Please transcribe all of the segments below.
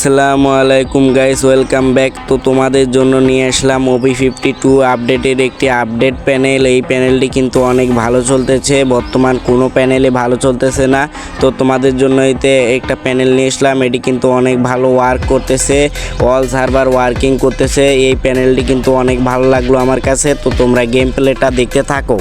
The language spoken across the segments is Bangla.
আসসালামু আলাইকুম গাইস, ওয়েলকাম ব্যাক। তো তোমাদের জন্য নিয়ে আসলাম OP52 আপডেটের একটি আপডেট প্যানেল। এই প্যানেলটি কিন্তু অনেক ভালো চলতেছে, বর্তমান কোনো প্যানেলে ভালো চলতেছে না। তো তোমাদের জন্য এতে একটা প্যানেল নিয়ে আসলাম। এটি কিন্তু অনেক ভালো ওয়ার্ক করতেছে, অল সার্ভার ওয়ার্কিং করতেছে। এই প্যানেলটি কিন্তু অনেক ভালো লাগলো আমার কাছে। তো তোমরা গেম প্লেটা দেখতে থাকো।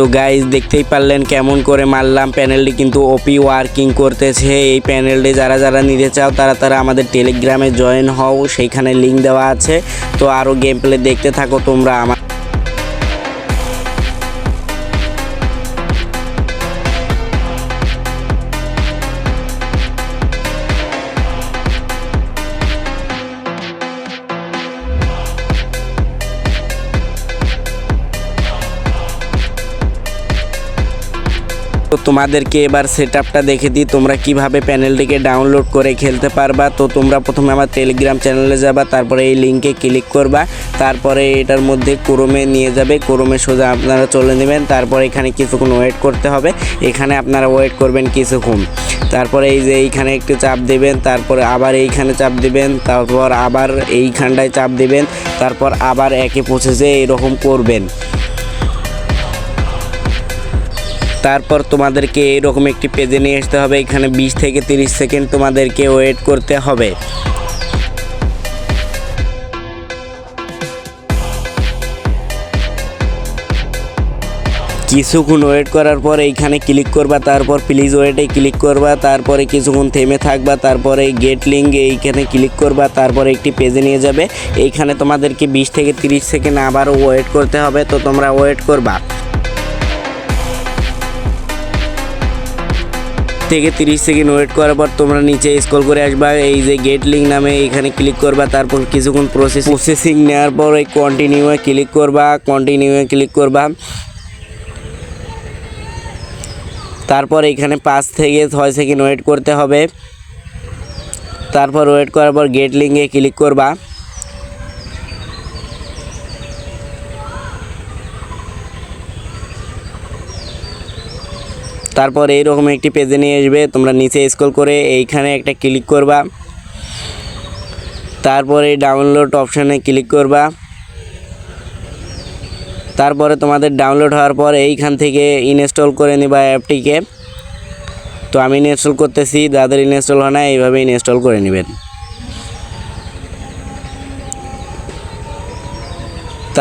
তো গাইজ দেখতেই পারলেন কেমন করে মারলাম। প্যানেলটি কিন্তু ওপি ওয়ার্কিং করতেছে। এই প্যানেলটি যারা যারা নিতে চাও তারা আমাদের টেলিগ্রামে জয়েন হও, সেইখানে লিঙ্ক দেওয়া আছে। তো আরও গেম প্লে দেখতে থাকো তোমরা। তো তোমাদেরকে এবার সেটআপটা দেখে দিই তোমরা কিভাবে প্যানেলটিকে ডাউনলোড করে খেলতে পারবা। তো তোমরা প্রথমে আমার টেলিগ্রাম চ্যানেলে যাবা, তারপরে এই লিঙ্কে ক্লিক করবা, তারপরে এটার মধ্যে ক্রোমে নিয়ে যাবে। ক্রোমে সোজা আপনারা চলে নেবেন। তারপরে এখানে কিছুক্ষণ ওয়েট করতে হবে। এখানে আপনারা ওয়েট করবেন কিছুক্ষণ। তারপরে এই যে এইখানে একটু চাপ দেবেন, তারপরে আবার এইখানে চাপ দেবেন, তারপর আবার এইখানটায় চাপ দেবেন, তারপর আবার একই প্রসেসে এরকম করবেন। তারপর তোমাদেরকে এরকম একটি পেজে নিয়ে আসতে হবে। এখানে 20 থেকে 30 সেকেন্ড তোমাদেরকে ওয়েট করতে হবে। কিছুক্ষণ ওয়েট করার পর এইখানে ক্লিক করবা, তারপর প্লিজ ওয়েটে ক্লিক করবা, তারপরে কিছুক্ষণ থেমে থাকবা, তারপরে গেট লিঙ্ক এইখানে ক্লিক করবা, তারপরে একটি পেজে নিয়ে যাবে। এইখানে তোমাদেরকে 20 থেকে 30 সেকেন্ড আবারও ওয়েট করতে হবে। তো তোমরা ওয়েট করবা। থেকে 30 সেকেন্ড ওয়েট করার পর তোমরা নিচে স্ক্রল করে আসবা। এই যে গেট লিঙ্ক নামে এখানে ক্লিক করবা, তারপর কিছুক্ষণ প্রসেসিং নেওয়ার পর এই কন্টিনিউয়ে ক্লিক করবা। তারপর এখানে 5 থেকে 6 সেকেন্ড ওয়েট করতে হবে। তারপর ওয়েট করার পর গেট লিঙ্কে ক্লিক করবা। তারপর এইরকম একটি পেজে নিয়ে আসবে। তোমরা নিচে স্ক্রল করে এইখানে একটা ক্লিক করবা, তারপরে ডাউনলোড অপশানে ক্লিক করবা। তারপরে তোমাদের ডাউনলোড হওয়ার পর এইখান থেকে ইনস্টল করে নিবা অ্যাপটিকে। তো আমি ইনস্টল করতেছি, যাদের ইনস্টল হয় না এইভাবে ইনস্টল করে নেবেন।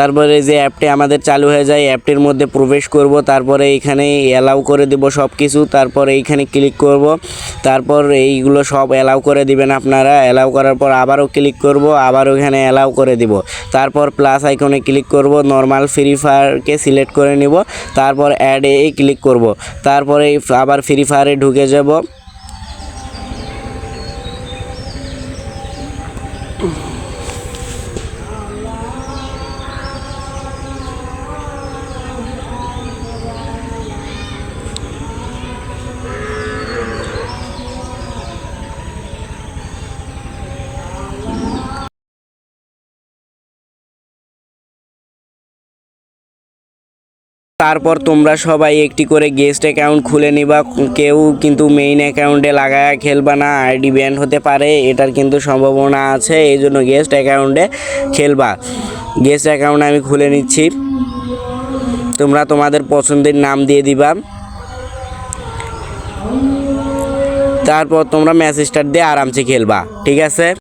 তারপরে যে অ্যাপটি আমাদের চালু হয়ে যায়, অ্যাপটির মধ্যে প্রবেশ করব, তারপরে এইখানে অ্যালাউ করে দেব সব কিছু। তারপরে এইখানে ক্লিক করব, তারপর এইগুলো সব অ্যালাউ করে দিবেন আপনারা। অ্যালাউ করার পর আবারও ক্লিক করব, আবার ওইখানে অ্যালাউ করে দিব। তারপর প্লাস আইকনে ক্লিক করব, নর্মাল ফ্রি ফায়ারকে সিলেক্ট করে নিব, তারপর অ্যাডে ক্লিক করব, তারপরে আবার ফ্রি ফায়ারে ঢুকে যাব। তারপর তোমরা সবাই একটি করে গেস্ট অ্যাকাউন্ট খুলে নিবা। কেউ কিন্তু মেইন অ্যাকাউন্টে লাগায়া খেলবা না, আইডি ব্যান হতে পারে, এটার কিন্তু সম্ভাবনা আছে। এই জন্য গেস্ট অ্যাকাউন্টে খেলবা। গেস্ট অ্যাকাউন্ট আমি খুলে নিচ্ছি। তোমরা তোমাদের পছন্দের নাম দিয়ে দিবা। তারপর তোমরা ম্যাচ স্টার্ট দিয়ে আরামসে খেলবা, ঠিক আছে।